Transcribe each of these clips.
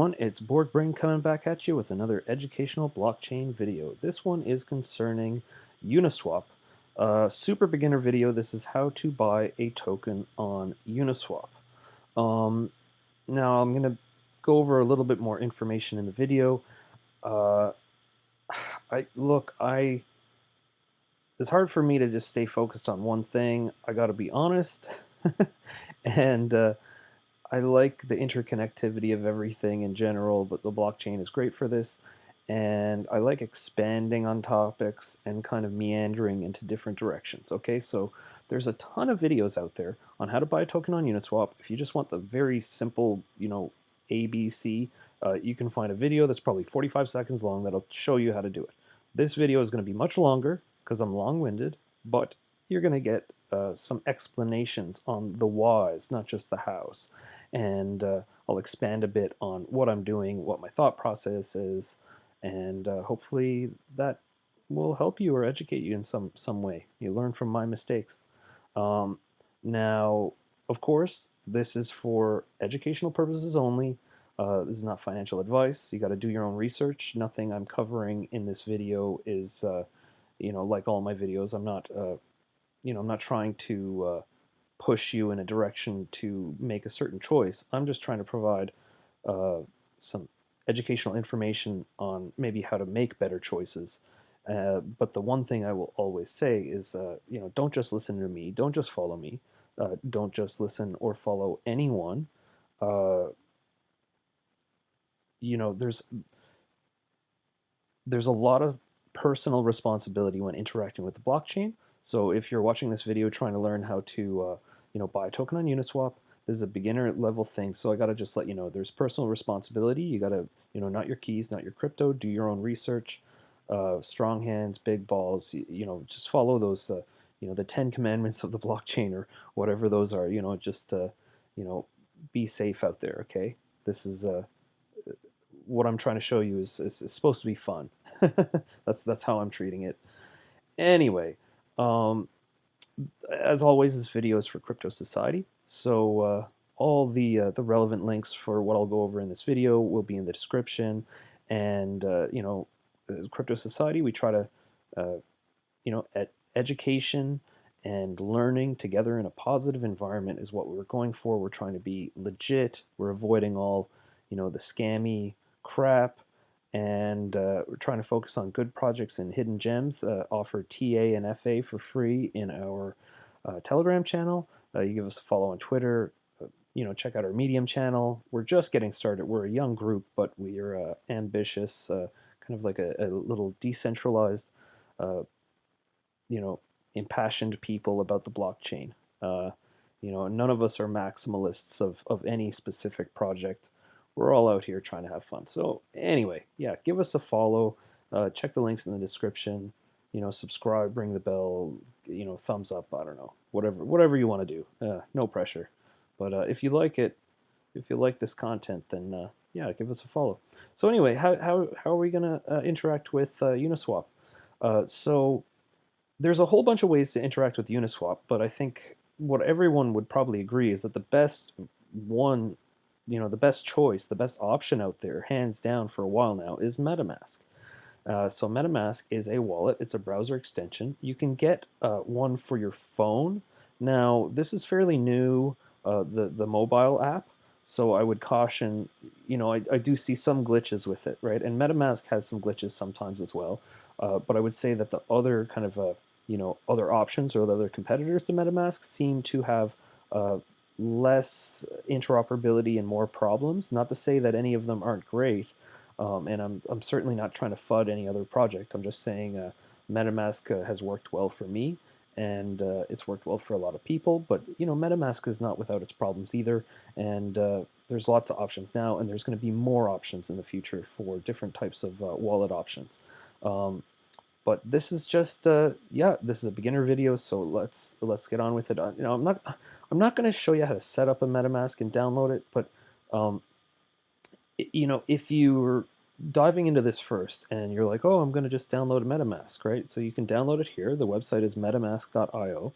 everyone, it's Borg Brain coming back at you with another educational blockchain video. This one is concerning Uniswap. Super beginner video. This is how to buy a token on Uniswap. Um, Now I'm going to go over a little bit more information in the video. Uh, it's hard for me to just stay focused on one thing. I got to be honest. and I like the interconnectivity of everything in general, but the blockchain is great for this. And I like expanding on topics and kind of meandering into different directions. Okay, so there's a ton of videos out there on how to buy a token on Uniswap. If you just want the very simple, ABC, you can find a video that's probably 45 seconds long that'll show you how to do it. This video is going to be much longer because I'm long-winded, but you're going to get some explanations on the whys, not just the hows. And I'll expand a bit on what I'm doing, what my thought process is, and hopefully that will help you or educate you in some way. You learn from my mistakes. Now, of course, this is for educational purposes only. This is not financial advice. You got to do your own research. Nothing I'm covering in this video is, like all my videos. I'm not trying to push you in a direction to make a certain choice. I'm just trying to provide some educational information on maybe how to make better choices. But the one thing I will always say is, don't just listen to me. Don't just follow me. Don't just listen or follow anyone. Uh, you know, there's there's a lot of personal responsibility when interacting with the blockchain. So if you're watching this video trying to learn how to, buy a token on Uniswap, this is a beginner level thing. So I got to just let you know there's personal responsibility. You got to, not your keys, not your crypto. Do your own research. Strong hands, big balls. Just follow those. The 10 Commandments of the blockchain or whatever those are. Just be safe out there. Okay. This is what I'm trying to show you is supposed to be fun. That's how I'm treating it. Anyway, as always, this video is for Crypto Society, so all the relevant links for what I'll go over in this video will be in the description. And Crypto Society, we try to education and learning together in a positive environment is what we're going for. We're trying to be legit. We're avoiding all the scammy crap, and we're trying to focus on good projects and hidden gems. Offer TA and FA for free in our Telegram channel. You give us a follow on Twitter. Check out our Medium channel. We're just getting started. We're a young group, but we are ambitious, kind of like a little decentralized, uh, impassioned people about the blockchain. None of us are maximalists of any specific project. We're all out here trying to have fun. So anyway, yeah, give us a follow. Check the links in the description. Subscribe, ring the bell. Thumbs up. I don't know, whatever you want to do. No pressure. But if you like it, if you like this content, then yeah, give us a follow. So anyway, how are we gonna interact with Uniswap? So there's a whole bunch of ways to interact with Uniswap, but I think what everyone would probably agree is that the best one, the best choice, the best option out there, hands down for a while now, is MetaMask. So MetaMask is a wallet. It's a browser extension. You can get one for your phone. Now, this is fairly new, the mobile app. So I would caution, I do see some glitches with it, right? And MetaMask has some glitches sometimes as well. But I would say that the other kind of, other options or the other competitors to MetaMask seem to have less interoperability and more problems. Not to say that any of them aren't great, and I'm certainly not trying to FUD any other project. I'm just saying MetaMask has worked well for me, and it's worked well for a lot of people. But MetaMask is not without its problems either, and there's lots of options now, and there's going to be more options in the future for different types of wallet options. But this is just yeah, this is a beginner video, so let's get on with it. I'm not going to show you how to set up a MetaMask and download it, but if you're diving into this first and you're like, oh, I'm going to just download a MetaMask, right? So you can download it here. The website is metamask.io,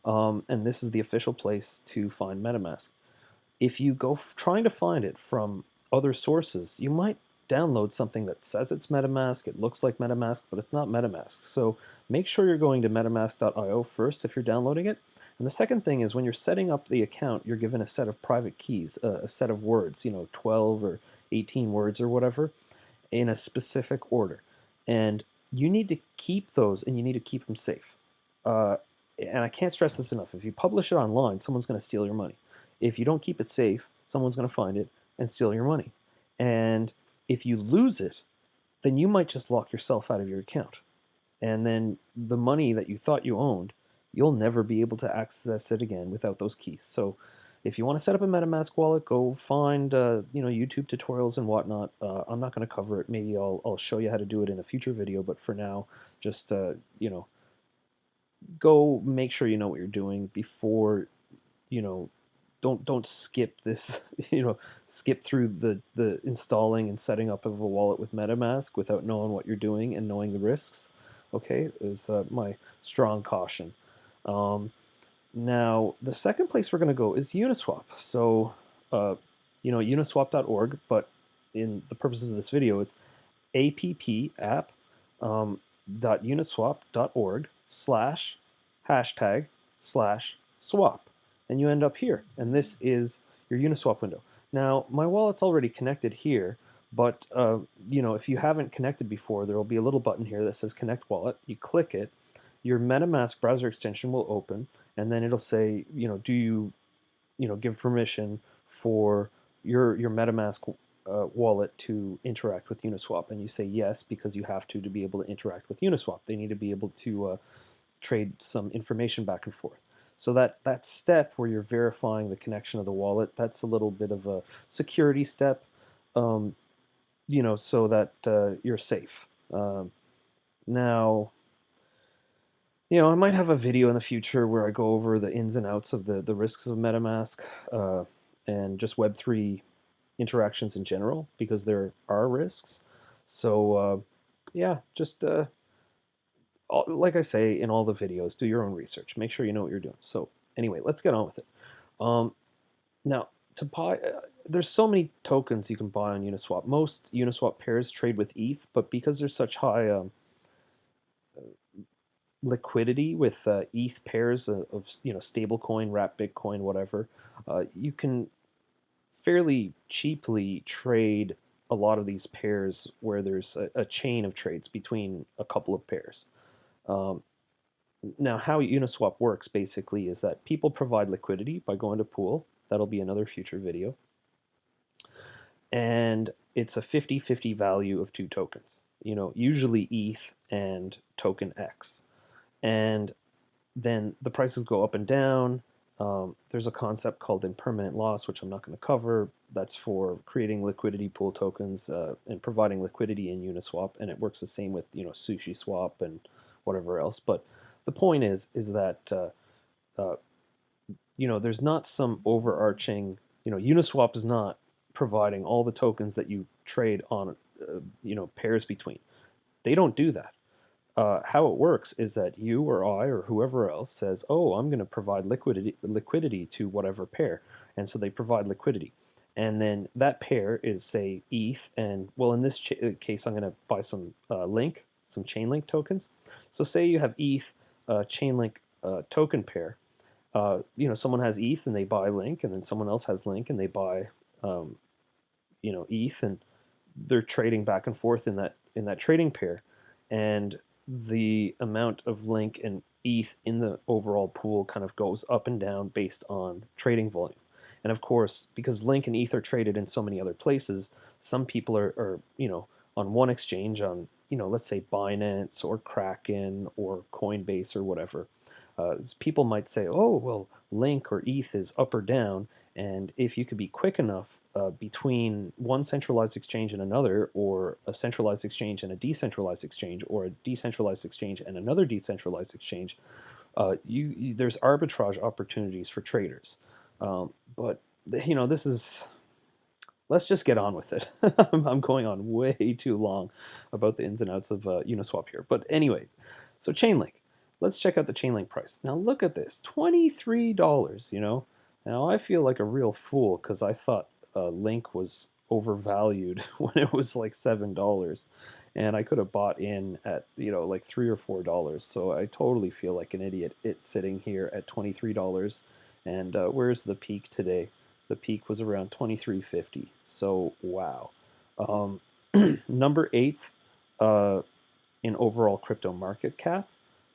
and this is the official place to find MetaMask. If you go trying to find it from other sources, you might download something that says it's MetaMask, it looks like MetaMask, but it's not MetaMask. So make sure you're going to metamask.io first if you're downloading it. And the second thing is when you're setting up the account, you're given a set of private keys, a set of words, 12 or 18 words or whatever, in a specific order. And you need to keep those and you need to keep them safe. Uh, and I can't stress this enough. If you publish it online, someone's going to steal your money. If you don't keep it safe, someone's going to find it and steal your money. And if you lose it, then you might just lock yourself out of your account. And then the money that you thought you owned, you'll never be able to access it again without those keys. So if you want to set up a MetaMask wallet, go find YouTube tutorials and whatnot. I'm not going to cover it. Maybe I'll show you how to do it in a future video. But for now, just go make sure you know what you're doing before you know don't skip this skip through the installing and setting up of a wallet with MetaMask without knowing what you're doing and knowing the risks. Okay, is my strong caution. Now the second place we're going to go is Uniswap. So uniswap.org, but in the purposes of this video it's app .uniswap.org /#/swap, and you end up here, and this is your Uniswap window. Now my wallet's already connected here, but if you haven't connected before, there will be a little button here that says Connect Wallet. You click it, your MetaMask browser extension will open, and then it'll say, do you give permission for your MetaMask wallet to interact with Uniswap, and you say yes because you have to be able to interact with Uniswap. They need to be able to trade some information back and forth. So that step where you're verifying the connection of the wallet, that's a little bit of a security step, so that you're safe. Now, I might have a video in the future where I go over the ins and outs of the risks of MetaMask and just Web3 interactions in general, because there are risks. So yeah, just like I say in all the videos, do your own research. Make sure you know what you're doing. So anyway, let's get on with it. Now, to buy, there's so many tokens you can buy on Uniswap. Most Uniswap pairs trade with ETH, but because there's such high liquidity with ETH pairs of stablecoin, wrap Bitcoin, whatever, you can fairly cheaply trade a lot of these pairs where there's a chain of trades between a couple of pairs. Now, how Uniswap works basically is that people provide liquidity by going to pool. That'll be another future video. And it's a 50-50 value of two tokens, usually ETH and token X. And then the prices go up and down. There's a concept called impermanent loss, which I'm not going to cover. That's for creating liquidity pool tokens and providing liquidity in Uniswap, and it works the same with Sushi Swap and whatever else. But the point is that there's not some overarching. Uniswap is not providing all the tokens that you trade on pairs between. They don't do that. How it works is that you or I or whoever else says, oh, I'm going to provide liquidity to whatever pair. And so they provide liquidity. And then that pair is, say, ETH. And, well, in this case, I'm going to buy some some Chainlink tokens. So say you have ETH Chainlink token pair. Someone has ETH and they buy Link, and then someone else has Link and they buy, ETH. And they're trading back and forth in that trading pair. And the amount of Link and ETH in the overall pool kind of goes up and down based on trading volume. And of course, because Link and ETH are traded in so many other places, some people are on one exchange on, let's say Binance or Kraken or Coinbase or whatever. People might say, oh, well, Link or ETH is up or down, and if you could be quick enough between one centralized exchange and another, or a centralized exchange and a decentralized exchange, or a decentralized exchange and another decentralized exchange, there's arbitrage opportunities for traders. But this is. Let's just get on with it. I'm going on way too long about the ins and outs of Uniswap here. But anyway, so Chainlink. Let's check out the Chainlink price. Now look at this, $23. Now I feel like a real fool because I thought Link was overvalued when it was like $7, and I could have bought in at like $3 or $4. So I totally feel like an idiot. It's sitting here at $23, and where's the peak today? The peak was around 23.50. So wow. Um, Number eighth in overall crypto market cap.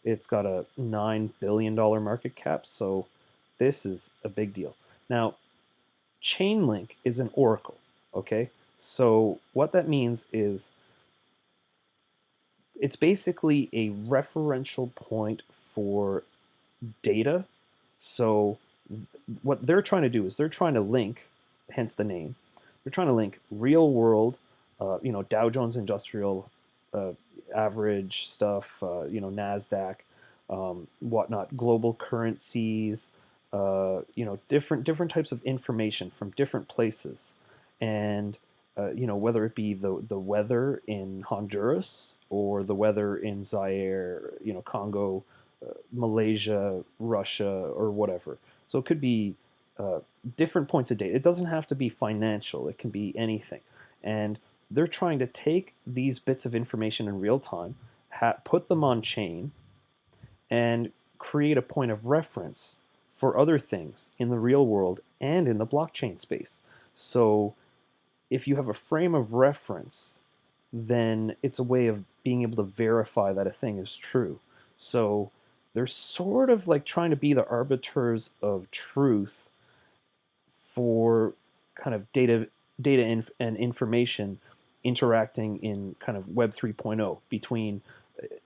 It's got a $9 billion market cap. So this is a big deal. Now, Chainlink is an oracle. Okay, so what that means is it's basically a referential point for data. So what they're trying to do is they're trying to link, hence the name, they're trying to link real world, Dow Jones Industrial uh, average stuff, Nasdaq, whatnot, global currencies, different types of information from different places, and whether it be the weather in Honduras or the weather in Zaire, Congo, Malaysia, Russia, or whatever. So it could be uh, different points of data. It doesn't have to be financial. It can be anything. And they're trying to take these bits of information in real time, put them on chain, and create a point of reference for other things in the real world and in the blockchain space. So if you have a frame of reference, then it's a way of being able to verify that a thing is true. So they're sort of like trying to be the arbiters of truth for kind of and information interacting in kind of Web 3.0 between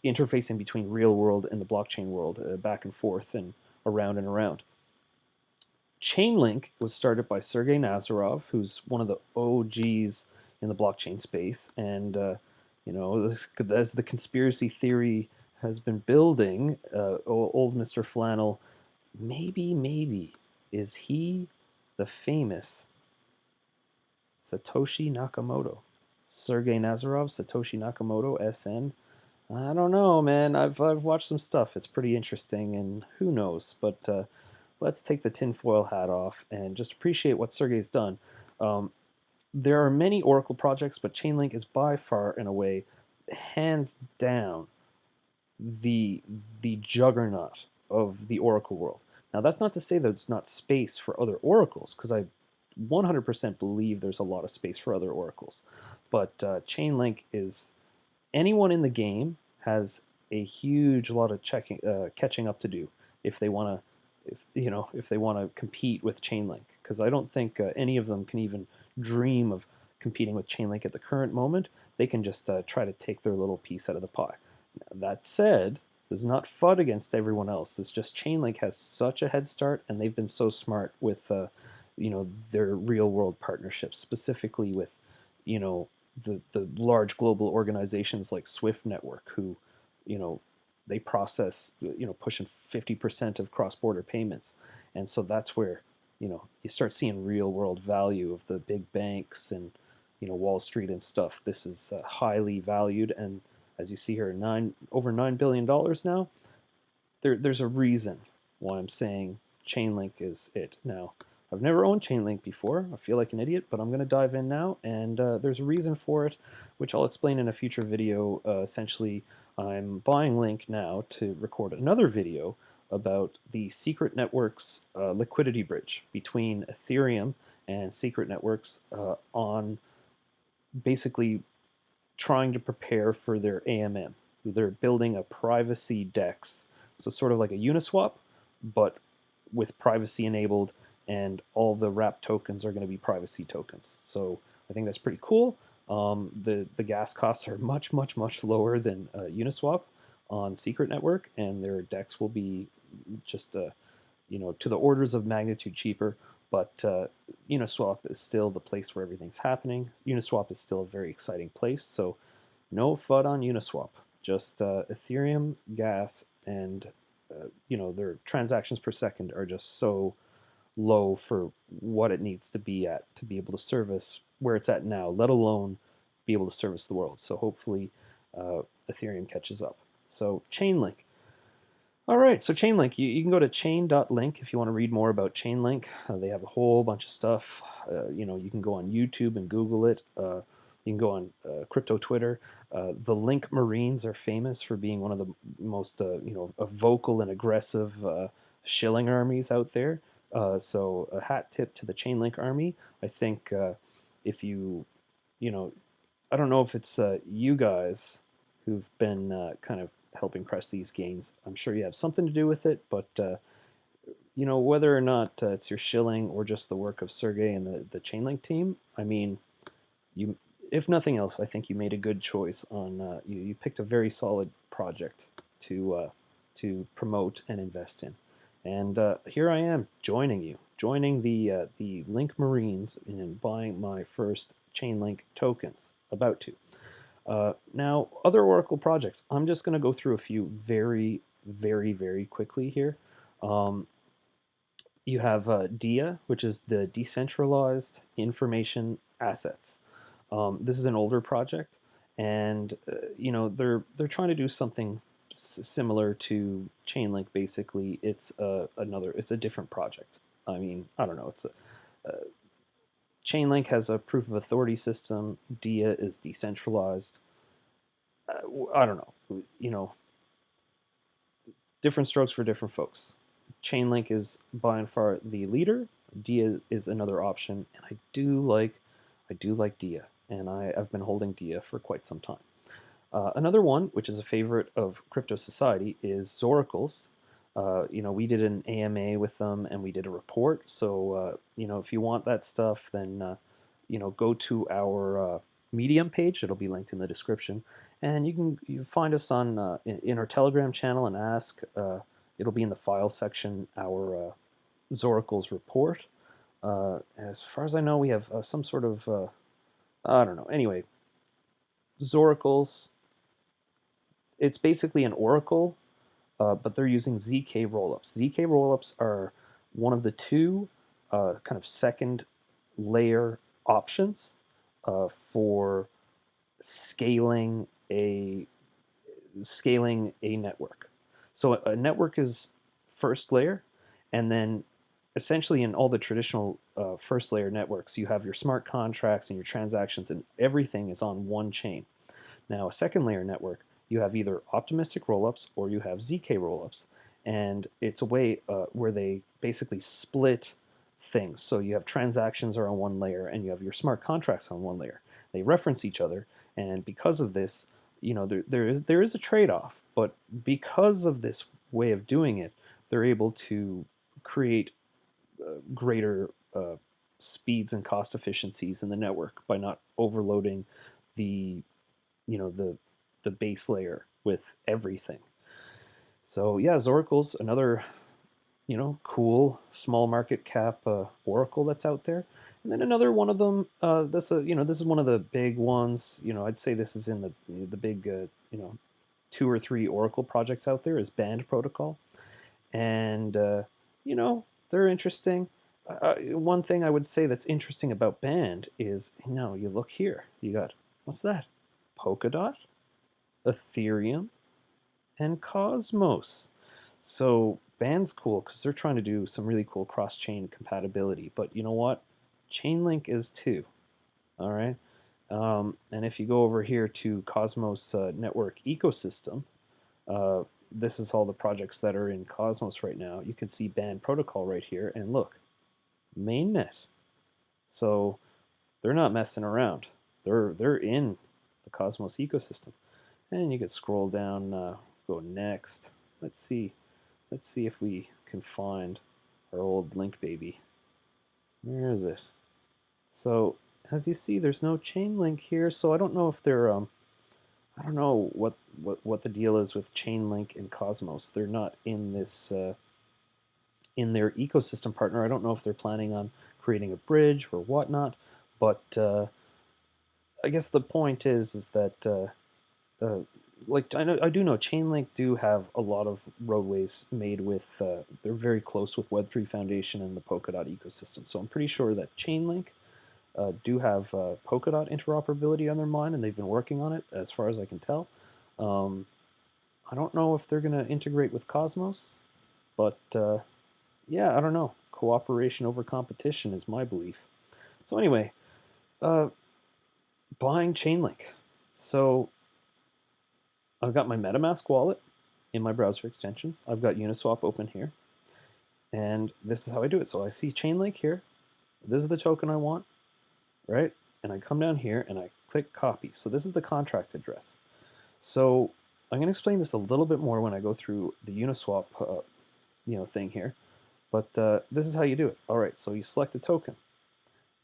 interfacing between real world and the blockchain world, back and forth and around and around. Chainlink was started by Sergey Nazarov, who's one of the OGs in the blockchain space, and as the conspiracy theory has been building, old Mr. Flannel, maybe is he the famous Satoshi Nakamoto? Sergey Nazarov, Satoshi Nakamoto, SN. I don't know, man. I've watched some stuff. It's pretty interesting, and who knows? But let's take the tinfoil hat off and just appreciate what Sergey's done. Um, there are many Oracle projects, but Chainlink is by far, in a way, hands down, the the juggernaut of the Oracle world. Now, that's not to say there's not space for other oracles, because I 100% believe there's a lot of space for other oracles. But Chainlink is, anyone in the game has a huge lot of catching up to do if they want to, if they want to compete with Chainlink, because I don't think any of them can even dream of competing with Chainlink at the current moment. They can just try to take their little piece out of the pie. That said, this is not FUD against everyone else. It's just Chainlink has such a head start, and they've been so smart with their real world partnerships, specifically with you know the large global organizations like Swift Network, who they process pushing 50% of cross border payments, and so that's where you start seeing real world value of the big banks and Wall Street and stuff. This is highly valued, and as you see here, over $9 billion now. There's a reason why I'm saying Chainlink is it. Now, I've never owned Chainlink before. I feel like an idiot, but I'm going to dive in now, and there's a reason for it, which I'll explain in a future video. Essentially, I'm buying Link now to record another video about the Secret Networks liquidity bridge between Ethereum and Secret Networks on basically trying to prepare for their AMM. They're building a privacy DEX, so sort of like a Uniswap, but with privacy enabled, and all the wrap tokens are going to be privacy tokens. So I think that's pretty cool. The gas costs are much lower than Uniswap on Secret Network, and their DEX will be just to the orders of magnitude cheaper. But Uniswap is still the place where everything's happening. Uniswap is still a very exciting place. So no FUD on Uniswap. Just Ethereum, gas, and their transactions per second are just so low for what it needs to be at to be able to service where it's at now, let alone be able to service the world. So hopefully Ethereum catches up. So Chainlink. All right, so Chainlink, you can go to chain.link if you want to read more about Chainlink. They have a whole bunch of stuff. You can go on YouTube and Google it. You can go on crypto Twitter. The Link Marines are famous for being one of the most, vocal and aggressive shilling armies out there. So a hat tip to the Chainlink army. I think if you know, I don't know if it's you guys who've been kind of helping press these gains. I'm sure you have something to do with it, but whether or not it's your shilling or just the work of Sergey and the Chainlink team, I mean, you, if nothing else, I think you made a good choice on you picked a very solid project to promote and invest in. And here I am joining the Link Marines in buying my first Chainlink tokens. About to. Now, other Oracle projects. I'm just going to go through a few very, very, very quickly here. Um, you have DIA, which is the Decentralized Information Assets. This is an older project, and they're trying to do something similar to Chainlink. Basically, it's a different project. I mean, I don't know. Chainlink has a proof of authority system. DIA is decentralized. I don't know. Different strokes for different folks. Chainlink is by and far the leader. DIA is another option, and I do like DIA, and I've been holding DIA for quite some time. Another one, which is a favorite of Crypto Society, is Zoracles. We did an AMA with them, and we did a report. So, if you want that stuff, then go to our Medium page. It'll be linked in the description, and you find us on in our Telegram channel and ask. It'll be in the file section. Our Zoracles report. As far as I know, we have some sort of I don't know. Anyway, Zoracles. It's basically an oracle, but they're using ZK rollups. ZK rollups are one of the two kind of second layer options for scaling a network. So a network is first layer, and then essentially in all the traditional first layer networks, you have your smart contracts and your transactions, and everything is on one chain. Now, a second layer network, you have either optimistic rollups or you have ZK rollups, and it's a way where they basically split things. So you have transactions are on one layer, and you have your smart contracts on one layer. They reference each other, and because of this, there is a trade-off. But because of this way of doing it, they're able to create greater speeds and cost efficiencies in the network by not overloading the the base layer with everything. So yeah, Zoracle's another cool small market cap oracle that's out there. And then another one of them, this is one of the big ones. I'd say this is in the big, 2 or 3 oracle projects out there is Band Protocol, and they're interesting. One thing I would say that's interesting about Band is you look here, you got what's that? Polkadot, Ethereum, and Cosmos. So Band's cool because they're trying to do some really cool cross-chain compatibility. But you know what? Chainlink is too. All right. And if you go over here to Cosmos Network Ecosystem, this is all the projects that are in Cosmos right now. You can see Band Protocol right here, and look, mainnet. So they're not messing around. They're in the Cosmos ecosystem. And you can scroll down, go next. Let's see if we can find our old link baby. Where is it? So as you see, there's no Chainlink here, so I don't know if they're I don't know what the deal is with Chainlink and Cosmos. They're not in this in their ecosystem partner. I don't know if they're planning on creating a bridge or whatnot, but I guess the point is that like I do know Chainlink do have a lot of roadways made with they're very close with Web3 Foundation and the Polkadot ecosystem. So I'm pretty sure that Chainlink do have Polkadot interoperability on their mind, and they've been working on it as far as I can tell. I don't know if they're going to integrate with Cosmos, but yeah, I don't know. Cooperation over competition is my belief. So anyway, uh, buying Chainlink. So I've got my MetaMask wallet in my browser extensions. I've got Uniswap open here, and this is how I do it. So I see Chainlink here. This is the token I want, right? And I come down here and I click copy. So this is the contract address. So I'm going to explain this a little bit more when I go through the Uniswap thing here. But this is how you do it. All right, so you select a token,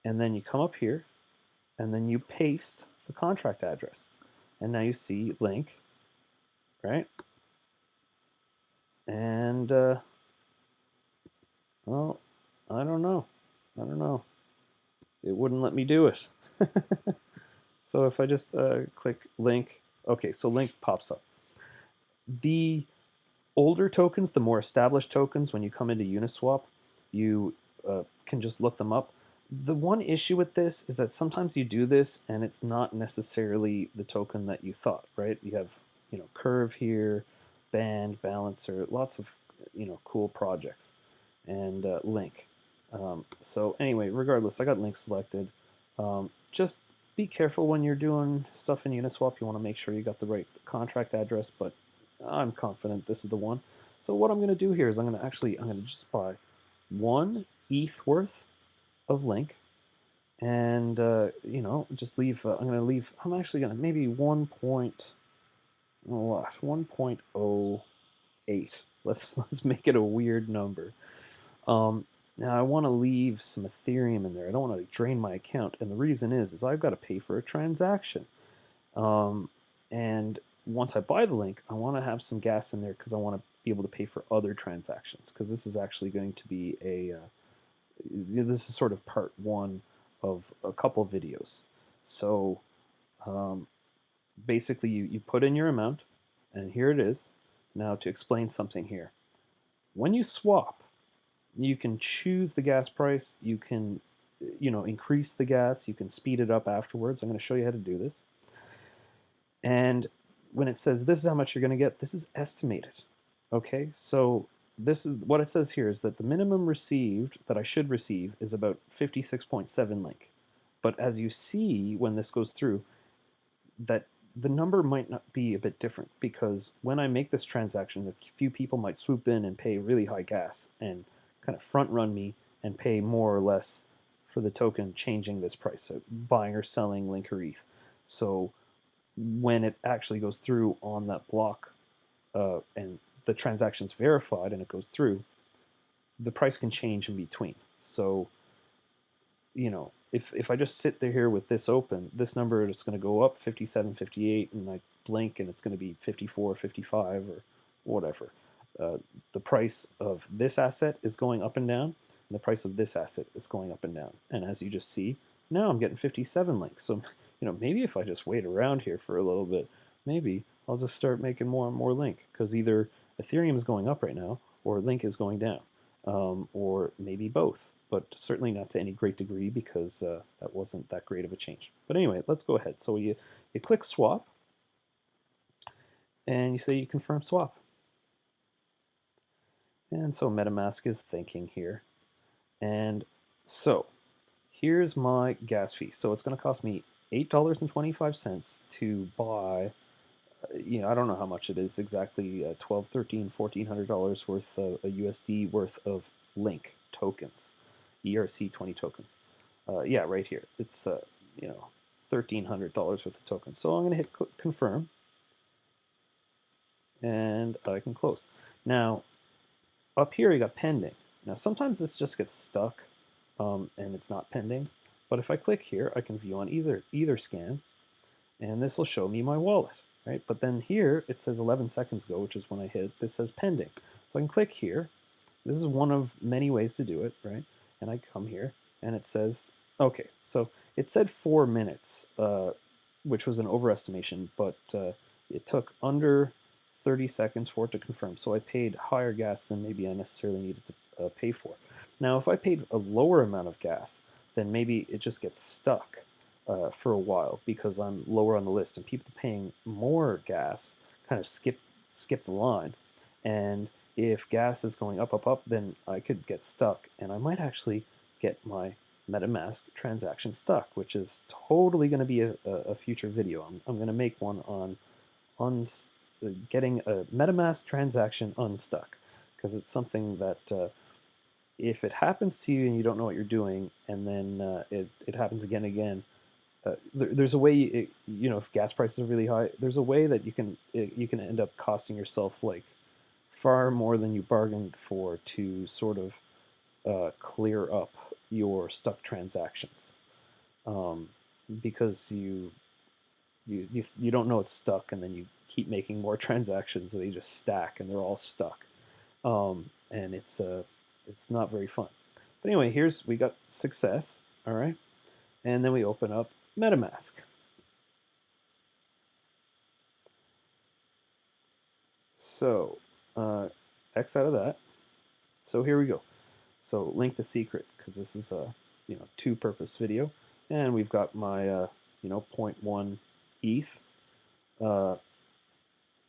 and then you come up here, and then you paste the contract address. And now you see link, right? And, well, I don't know. I don't know. It wouldn't let me do it. So if I just click link, okay, so link pops up. The older tokens, the more established tokens, when you come into Uniswap, you can just look them up. The one issue with this is that sometimes you do this and it's not necessarily the token that you thought, right? You have, Curve here, Band, Balancer, lots of, cool projects, and Link. So anyway, regardless, I got Link selected. Just be careful when you're doing stuff in Uniswap. You want to make sure you got the right contract address, but I'm confident this is the one. So what I'm going to do here is I'm going to just buy 1 ETH worth of Link, and just leave. I'm going to leave. I'm actually going to maybe 1.08. Let's make it a weird number. Now I want to leave some Ethereum in there. I don't want to drain my account, and the reason is I've got to pay for a transaction. And once I buy the link, I want to have some gas in there because I want to be able to pay for other transactions. Because this is actually going to be this is sort of part one of a couple videos. So basically, you put in your amount, and here it is. Now to explain something here, when you swap, you can choose the gas price. You can, increase the gas. You can speed it up afterwards. I'm going to show you how to do this. And when it says this is how much you're going to get, this is estimated. Okay, so this is what it says here is that the minimum received that I should receive is about 56.7 link. But as you see when this goes through, that the number might not be a bit different because when I make this transaction, a few people might swoop in and pay really high gas and kind of front run me and pay more or less for the token changing this price, so buying or selling link or ETH. So when it actually goes through on that block and the transaction's verified and it goes through, the price can change in between. So, if I just sit there here with this open, this number is going to go up 57, 58, and I blink and it's going to be 54, 55, or whatever. The price of this asset is going up and down, and the price of this asset is going up and down. And as you just see, now I'm getting 57 links. So, maybe if I just wait around here for a little bit, maybe I'll just start making more and more link because either Ethereum is going up right now or link is going down, or maybe both, but certainly not to any great degree because that wasn't that great of a change. But anyway, let's go ahead. So you click swap and you say you confirm swap. And so MetaMask is thinking here. And so here's my gas fee. So it's going to cost me $8.25 to buy, I don't know how much it is exactly, $12, $13, $1,400 worth of a USD worth of Link tokens, ERC20 tokens. Yeah, right here. It's, $1,300 worth of tokens. So I'm going to hit confirm, and I can close. Now, up here you got pending. Now, sometimes this just gets stuck, and it's not pending. But if I click here, I can view on either scan, and this will show me my wallet, right? But then here it says 11 seconds ago, which is when I hit. This says pending, so I can click here. This is one of many ways to do it, right? And I come here, and it says, okay, so it said 4 minutes, which was an overestimation, but it took under 30 seconds for it to confirm. So I paid higher gas than maybe I necessarily needed to pay for. Now, if I paid a lower amount of gas, then maybe it just gets stuck for a while because I'm lower on the list, and people paying more gas kind of skip skip the line. And if gas is going up, up, up, then I could get stuck, and I might actually get my MetaMask transaction stuck, which is totally going to be a future video. I'm going to make one on getting a MetaMask transaction unstuck, because it's something that if it happens to you and you don't know what you're doing, and then it happens again and again, there's a way, if gas prices are really high, there's a way that you can end up costing yourself like far more than you bargained for to sort of clear up your stuck transactions, um, because you don't know it's stuck, and then you keep making more transactions, and they just stack, and they're all stuck, and it's not very fun. But anyway, we got success, all right, and then we open up MetaMask. So X out of that. So here we go. So link the secret, because this is a two-purpose video, and we've got my zero point 0.1 ETH. But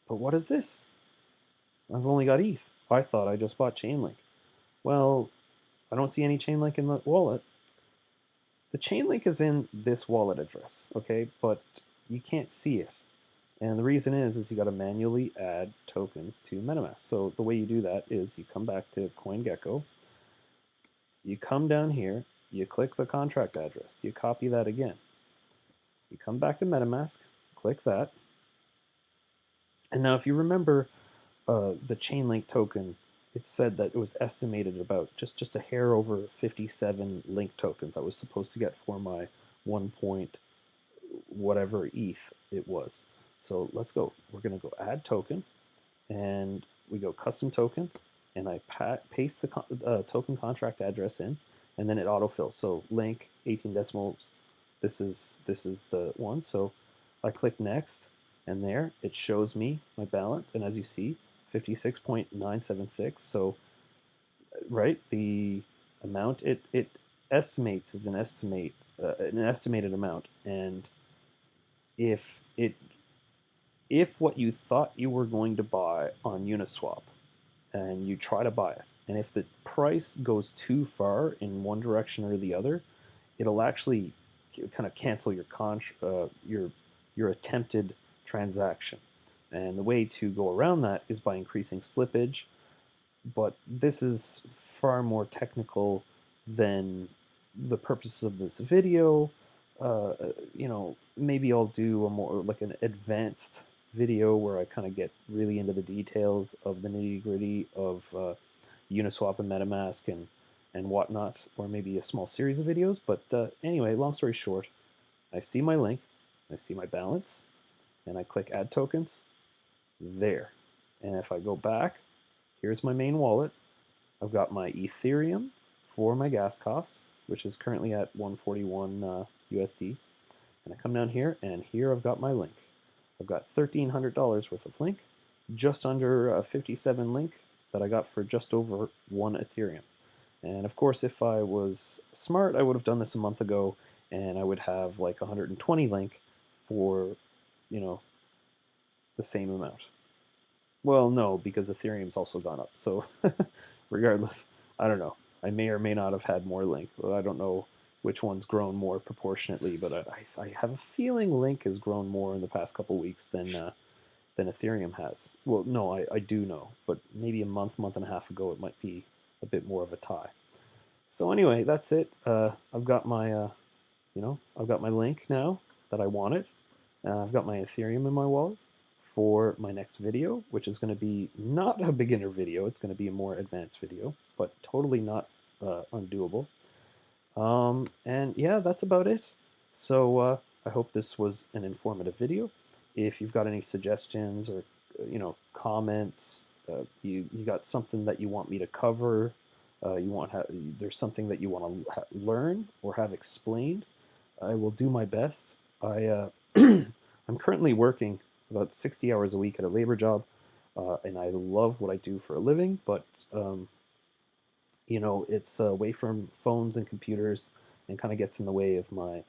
what is this? I've only got ETH. I thought I just bought Chainlink. Well, I don't see any Chainlink in the wallet. The Chainlink is in this wallet address, okay, but you can't see it. And the reason is you got to manually add tokens to MetaMask. So the way you do that is you come back to CoinGecko, you come down here, you click the contract address, you copy that again. You come back to MetaMask, click that. And now if you remember the Chainlink token, it said that it was estimated about just a hair over 57 link tokens I was supposed to get for my 1 point whatever ETH it was. So let's go. We're going to go add token, and we go custom token, and I paste the token contract address in, and then it autofills. So link 18 decimals. This is the one. So I click next, and there it shows me my balance, and as you see, 56.976. So right, the amount it estimates is an estimated amount, and if what you thought you were going to buy on Uniswap, and you try to buy it, and if the price goes too far in one direction or the other, it'll actually kind of cancel your attempted transaction. And the way to go around that is by increasing slippage, but this is far more technical than the purpose of this video. Maybe I'll do a more like an advanced video where I kind of get really into the details of the nitty-gritty of Uniswap and MetaMask and whatnot, or maybe a small series of videos. But anyway, long story short, I see my link, I see my balance, and I click Add Tokens. There. And if I go back, here's my main wallet. I've got my Ethereum for my gas costs, which is currently at 141 USD. And I come down here, and here I've got my link. I've got $1,300 worth of link, just under 57 link that I got for just over 1 Ethereum. And of course, if I was smart, I would have done this a month ago, and I would have like 120 link for, the same amount. Well, no, because Ethereum's also gone up. So regardless, I don't know. I may or may not have had more link. I don't know which one's grown more proportionately, but I have a feeling Link has grown more in the past couple weeks than Ethereum has. Well, no, I do know, but maybe a month and a half ago, it might be a bit more of a tie. So anyway, that's it. I've got my, I've got my Link now that I wanted. I've got my Ethereum in my wallet for my next video, which is going to be not a beginner video. It's going to be a more advanced video, but totally not undoable. And yeah, that's about it. So I hope this was an informative video. If you've got any suggestions or comments, you got something that you want me to cover, there's something that you want to learn or have explained, I will do my best. I'm currently working about 60 hours a week at a labor job, and I love what I do for a living, but it's away from phones and computers, and kind of gets in the way of my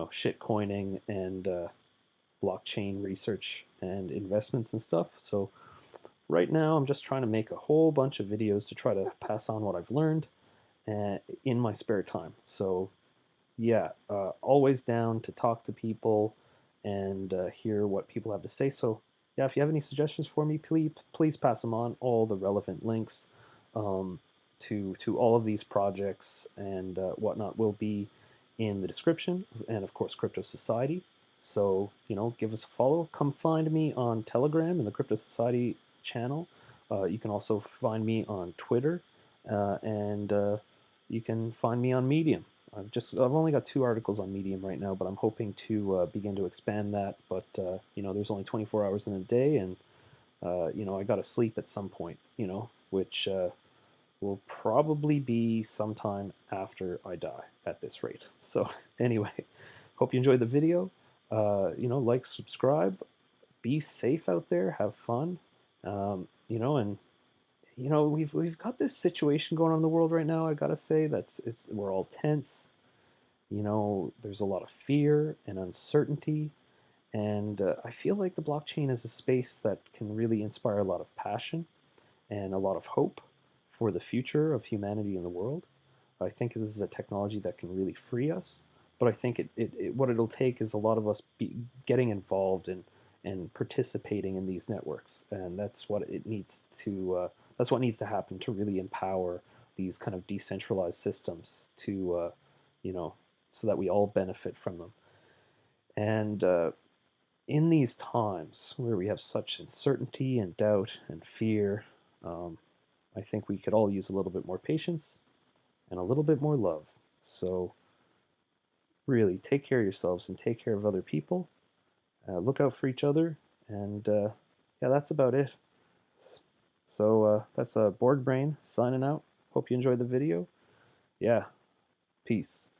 shit coining and blockchain research and investments and stuff. So right now, I'm just trying to make a whole bunch of videos to try to pass on what I've learned in my spare time. So yeah, always down to talk to people and hear what people have to say. So yeah, if you have any suggestions for me, please pass them on. All the relevant links um, to all of these projects and whatnot will be in the description, and of course, Crypto Society. So give us a follow. Come find me on Telegram in the Crypto Society channel. You can also find me on Twitter, and you can find me on Medium. I've only got 2 articles on Medium right now, but I'm hoping to begin to expand that. But there's only 24 hours in a day, and I got to sleep at some point. Which will probably be sometime after I die at this rate. So anyway, hope you enjoyed the video. Like, subscribe, be safe out there, have fun. And we've got this situation going on in the world right now. I gotta say we're all tense. There's a lot of fear and uncertainty, and I feel like the blockchain is a space that can really inspire a lot of passion and a lot of hope for the future of humanity in the world. I think this is a technology that can really free us, but I think what it'll take is a lot of us getting involved and participating in these networks, and that's what needs to happen to really empower these kind of decentralized systems to you know so that we all benefit from them. And in these times where we have such uncertainty and doubt and fear, um, I think we could all use a little bit more patience and a little bit more love. So, really, take care of yourselves and take care of other people. Look out for each other, and yeah, that's about it. So, that's Borg Brain signing out. Hope you enjoyed the video. Yeah, peace.